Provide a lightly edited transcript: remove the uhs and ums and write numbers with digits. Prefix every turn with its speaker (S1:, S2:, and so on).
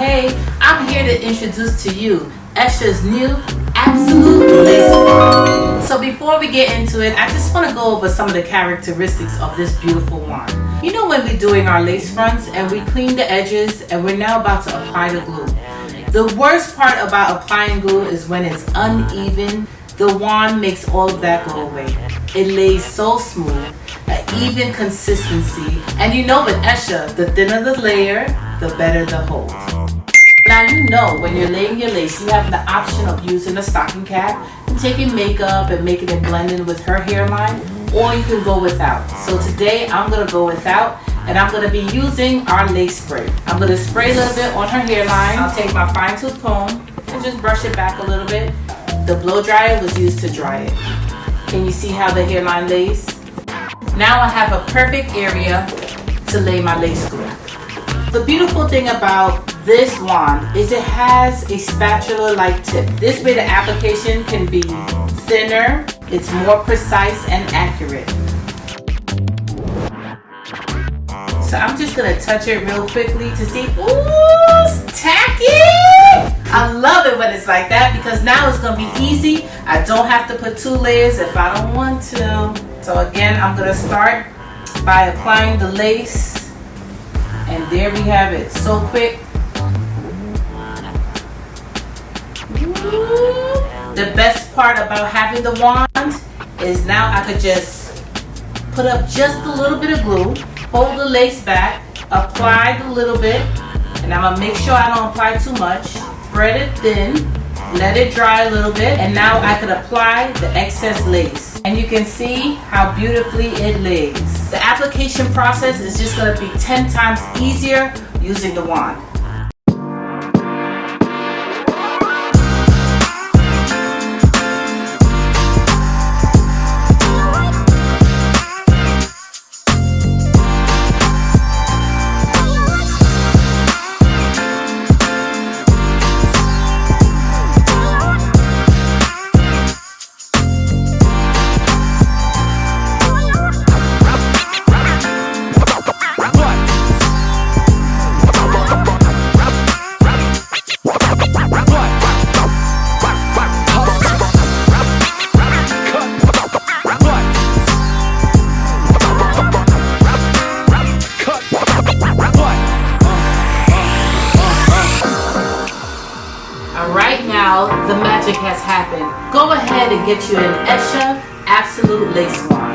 S1: Hey, I'm here to introduce to you Esha's new Absolute Lace Wand. So before we get into it, I just want to go over some of the characteristics of this beautiful wand. You know when we're doing our lace fronts and we clean the edges and we're now about to apply the glue. The worst part about applying glue is when it's uneven. The wand makes all of that go away. It lays so smooth, an even consistency. And you know with Esha, the thinner the layer, the better the hold. Now you know when you're laying your lace, you have the option of using a stocking cap and taking makeup and making it blend in with her hairline, or you can go without. So today I'm going to go without, and I'm going to be using our lace spray. I'm going to spray a little bit on her hairline. I'll take my fine tooth comb and just brush it back a little bit. The blow dryer was used to dry it. Can you see how the hairline lays? Now I have a perfect area to lay my lace glue. The beautiful thing about this wand is it has a spatula-like tip. This way the application can be thinner, it's more precise and accurate. So I'm just gonna touch it real quickly to see, ooh, it's tacky! I love it when it's like that because now it's gonna be easy. I don't have to put 2 layers if I don't want to. So again, I'm gonna start by applying the lace. And there we have it, so quick. Ooh. The best part about having the wand is now I could just put up just a little bit of glue, hold the lace back, apply a little bit, and I'm gonna make sure I don't apply too much. Spread it thin, let it dry a little bit, and now I could apply the excess lace. And you can see how beautifully it lays. The application process is just going to be 10 times easier using the wand. Right now, the magic has happened. Go ahead and get you an Esha Absolute Lace Wand.